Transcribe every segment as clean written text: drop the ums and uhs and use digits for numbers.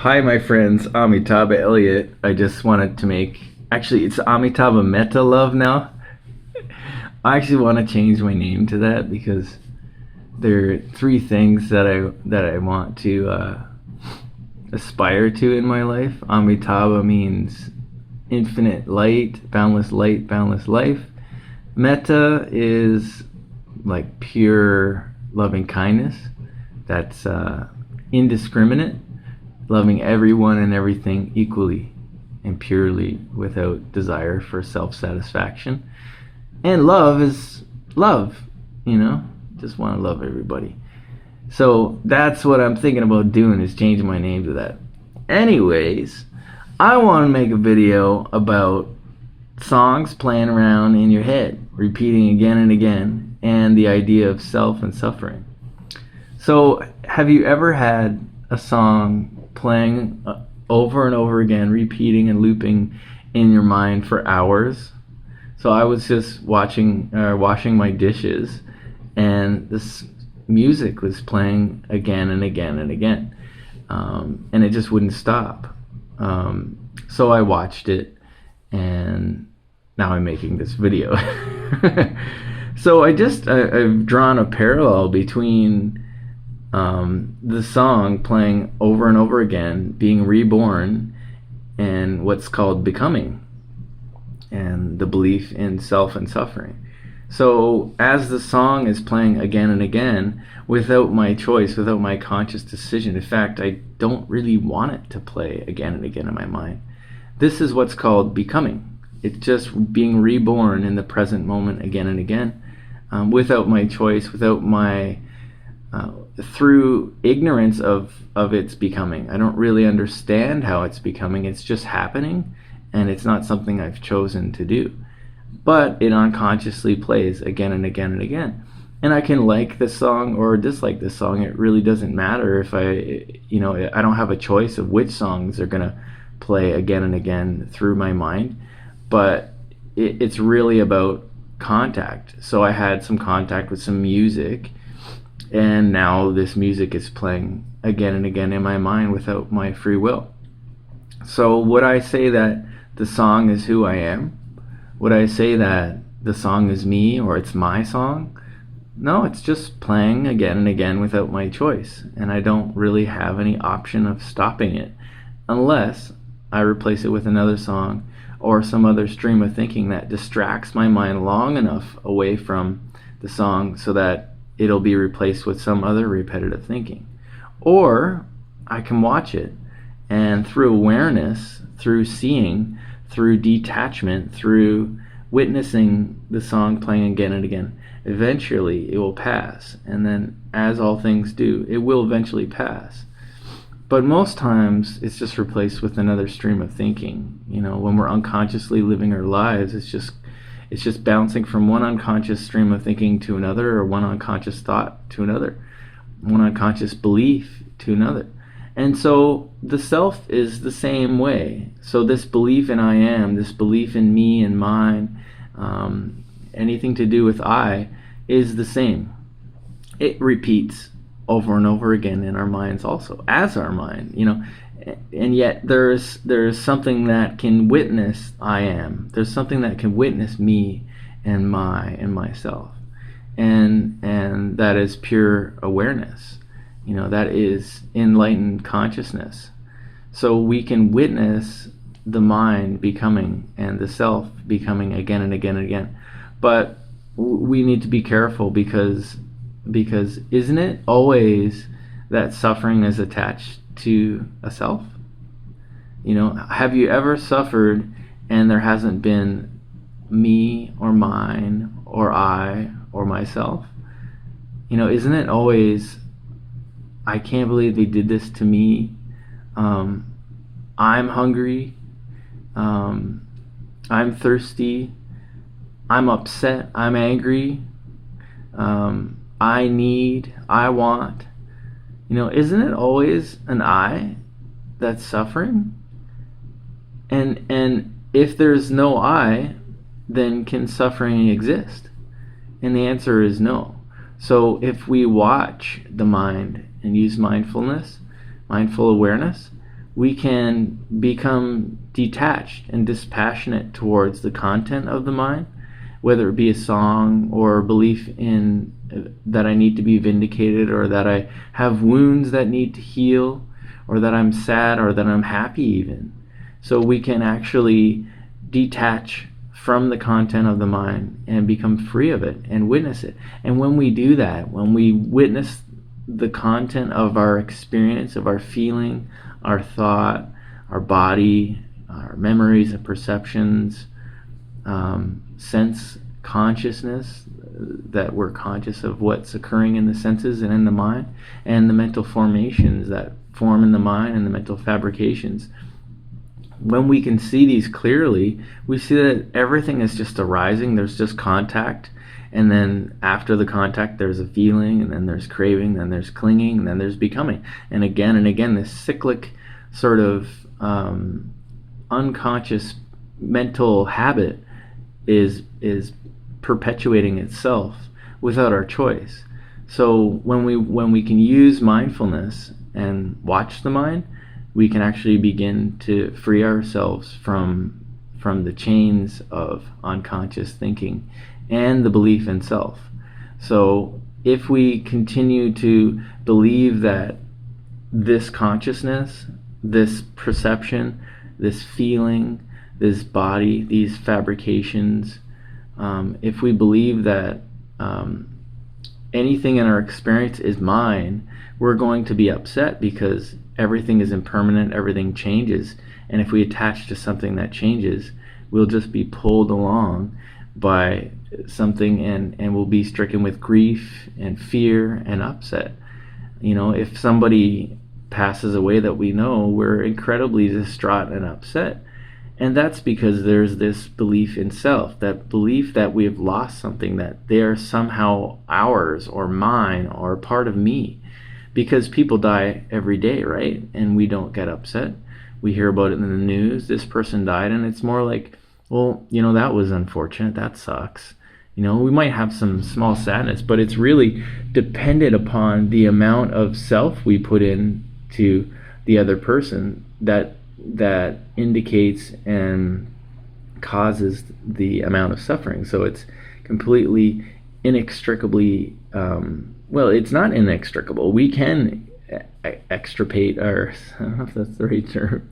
Hi, my friends. Amitabha Elliott. I just wanted to make. Actually, it's Amitabha Metta Love now. I actually want to change my name to that because there are three things that I want to aspire to in my life. Amitabha means infinite light, boundless life. Metta is like pure loving kindness. That's indiscriminate, loving everyone and everything equally and purely without desire for self-satisfaction. And love is love, just want to love everybody. So that's what I'm thinking about doing, is changing my name to that. Anyways, I want to make a video about songs playing around in your head, repeating again and again, and the idea of self and suffering. So have you ever had a song playing over and over again, repeating and looping in your mind for hours? So I was just washing my dishes, and this music was playing again and again and again, and it just wouldn't stop. So I watched it, and now I'm making this video. So I've drawn a parallel between the song playing over and over again, being reborn, and what's called becoming, and the belief in self and suffering. So as the song is playing again and again, without my choice, without my conscious decision, in fact, I don't really want it to play again and again in my mind. This is what's called becoming. It's just being reborn in the present moment again and again, without my choice, without my through ignorance of its becoming. I don't really understand how it's becoming. It's just happening, and it's not something I've chosen to do. But it unconsciously plays again and again and again. And I can like this song or dislike this song. It really doesn't matter if I don't have a choice of which songs are going to play again and again through my mind. But it's really about contact. So I had some contact with some music, and now this music is playing again and again in my mind without my free will. So would I say that the song is who I am? Would I say that the song is me, or it's my song? No, it's just playing again and again without my choice, and I don't really have any option of stopping it unless I replace it with another song or some other stream of thinking that distracts my mind long enough away from the song so that it'll be replaced with some other repetitive thinking. Or I can watch it, and through awareness, through seeing, through detachment, through witnessing the song playing again and again, eventually it will pass. And then, as all things do, it will eventually pass. But most times it's just replaced with another stream of thinking. When we're unconsciously living our lives, it's just bouncing from one unconscious stream of thinking to another, or one unconscious thought to another, one unconscious belief to another. And so the self is the same way. So this belief in I am, this belief in me and mine, anything to do with I, is the same. It repeats over and over again in our minds also, as our mind, and yet there's something that can witness I am. There's something that can witness me and myself, and that is pure awareness. That is enlightened consciousness. So we can witness the mind becoming and the self becoming again and again and again. But we need to be careful because isn't it always that suffering is attached to a self? Have you ever suffered and there hasn't been me or mine or I or myself? Isn't it always, I can't believe they did this to me. I'm hungry. I'm thirsty. I'm upset. I'm angry. I need. I want. Isn't it always an I that's suffering? And if there's no I, then can suffering exist? And the answer is no. So if we watch the mind and use mindfulness, mindful awareness, we can become detached and dispassionate towards the content of the mind, whether it be a song or a belief in that I need to be vindicated, or that I have wounds that need to heal, or that I'm sad, or that I'm happy even. So we can actually detach from the content of the mind and become free of it and witness it. And when we do that, when we witness the content of our experience, of our feeling, our thought, our body, our memories and perceptions, sense consciousness, that we're conscious of what's occurring in the senses and in the mind, and the mental formations that form in the mind and the mental fabrications. When we can see these clearly, we see that everything is just arising. There's just contact, and then after the contact there's a feeling, and then there's craving, then there's clinging, and then there's becoming. And again, this cyclic sort of unconscious mental habit is perpetuating itself without our choice. So when we can use mindfulness and watch the mind, we can actually begin to free ourselves from the chains of unconscious thinking and the belief in self. So if we continue to believe that this consciousness, this perception, this feeling, this body, these fabrications, if we believe that anything in our experience is mine, we're going to be upset because everything is impermanent, everything changes. And if we attach to something that changes, we'll just be pulled along by something, and we'll be stricken with grief and fear and upset. If somebody passes away that we know, we're incredibly distraught and upset. And that's because there's this belief in self, that belief that we have lost something, that they are somehow ours or mine or part of me. Because people die every day, right? And we don't get upset. We hear about it in the news. This person died, and it's more like, well, that was unfortunate. That sucks. We might have some small sadness, but it's really dependent upon the amount of self we put in to the other person that indicates and causes the amount of suffering. So it's completely inextricably, well, it's not inextricable. We can extirpate I don't know if that's the right term,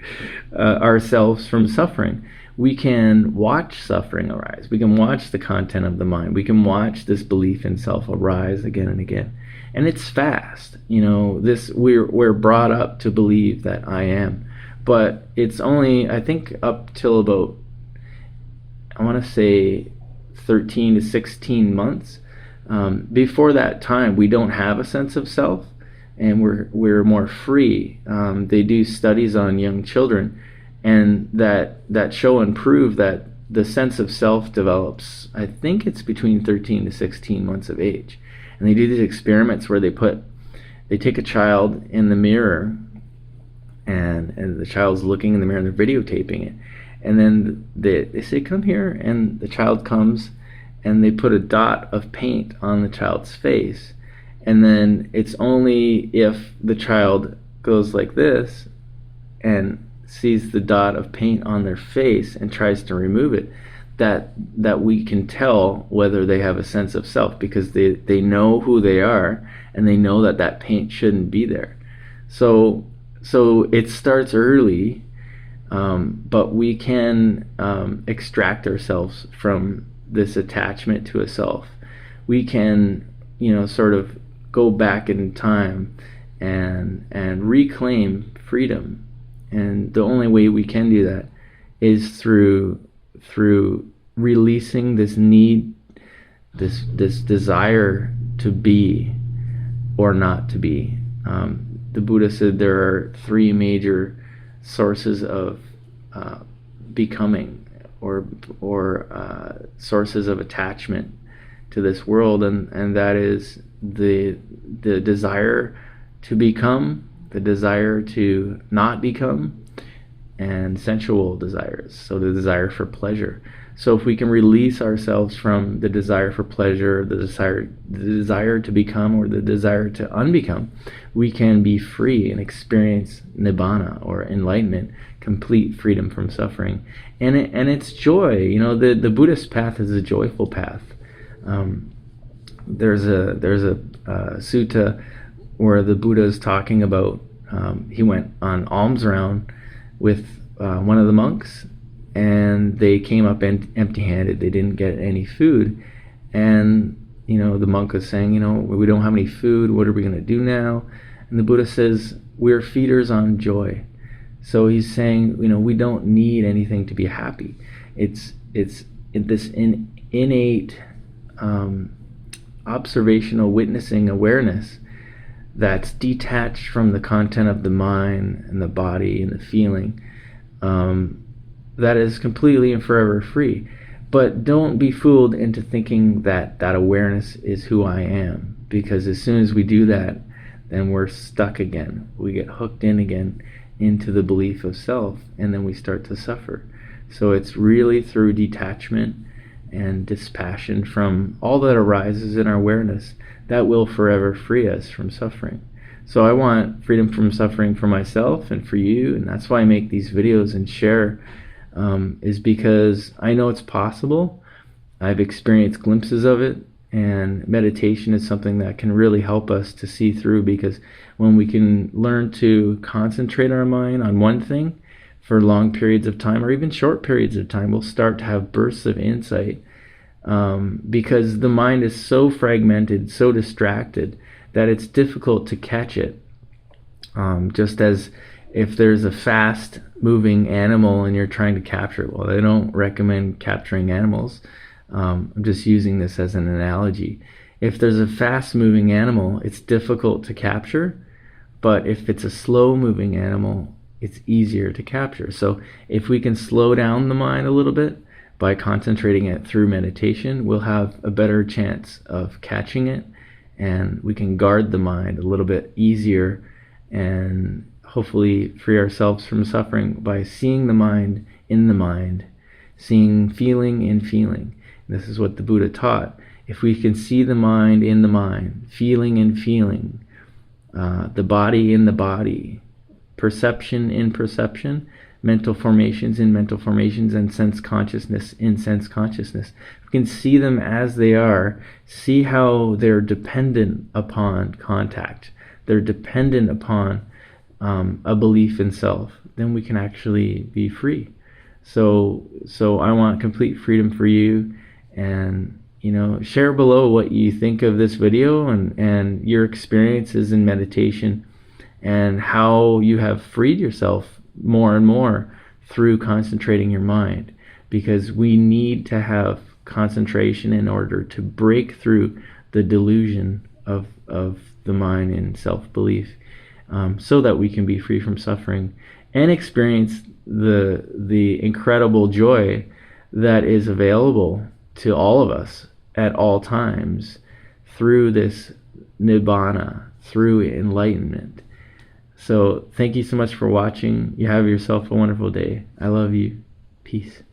ourselves from suffering. We can watch suffering arise. We can watch the content of the mind. We can watch this belief in self arise again and again. And it's fast. We're brought up to believe that I am. But it's only, I think, up till about, I want to say 13 to 16 months. Before that time, we don't have a sense of self, and we're more free. They do studies on young children, and that show and prove that the sense of self develops, I think it's between 13 to 16 months of age. And they do these experiments where they take a child in the mirror, and the child's looking in the mirror and they're videotaping it. And then they say, come here, and the child comes, and they put a dot of paint on the child's face. And then it's only if the child goes like this and sees the dot of paint on their face and tries to remove it, that we can tell whether they have a sense of self, because they know who they are, and they know that paint shouldn't be there. So it starts early, but we can extract ourselves from this attachment to a self. We can, sort of go back in time and reclaim freedom. And the only way we can do that is through releasing this need, this desire to be or not to be. The Buddha said there are three major sources of becoming, or sources of attachment to this world, and that is the desire to become, the desire to not become, and sensual desires. So the desire for pleasure. So if we can release ourselves from the desire for pleasure, the desire to become, or the desire to unbecome, we can be free and experience nibbana, or enlightenment, complete freedom from suffering. And it's joy. You know, the Buddhist path is a joyful path. There's a sutta where the Buddha is talking about, he went on alms round with one of the monks, and they came up empty-handed. They didn't get any food, and the monk was saying, we don't have any food. What are we going to do now? And the Buddha says, we're feeders on joy. So he's saying, we don't need anything to be happy. It's this innate observational witnessing awareness that's detached from the content of the mind and the body and the feeling, that is completely and forever free. But don't be fooled into thinking that that awareness is who I am, because as soon as we do that, then we're stuck again. We get hooked in again into the belief of self, and then we start to suffer. So it's really through detachment and dispassion from all that arises in our awareness that will forever free us from suffering. So I want freedom from suffering for myself and for you, and that's why I make these videos and share, is because I know it's possible. I've experienced glimpses of it, and meditation is something that can really help us to see through, because when we can learn to concentrate our mind on one thing for long periods of time, or even short periods of time, we'll start to have bursts of insight, because the mind is so fragmented, so distracted, that it's difficult to catch it. Just as if there's a fast moving animal and you're trying to capture it, well, I don't recommend capturing animals. I'm just using this as an analogy. If there's a fast moving animal, it's difficult to capture, but if it's a slow moving animal, it's easier to capture. So if we can slow down the mind a little bit by concentrating it through meditation, we'll have a better chance of catching it, and we can guard the mind a little bit easier, and hopefully free ourselves from suffering by seeing the mind in the mind, seeing feeling in feeling. This is what the Buddha taught. If we can see the mind in the mind, feeling in feeling, the body in the body, perception in perception, mental formations in mental formations, and sense consciousness in sense consciousness. We can see them as they are, see how they're dependent upon contact. They're dependent upon a belief in self. Then we can actually be free. So I want complete freedom for you. And share below what you think of this video and your experiences in meditation, and how you have freed yourself more and more through concentrating your mind, because we need to have concentration in order to break through the delusion of the mind and self-belief, so that we can be free from suffering and experience the incredible joy that is available to all of us at all times through this nibbana, through enlightenment. So thank you so much for watching. You have yourself a wonderful day. I love you. Peace.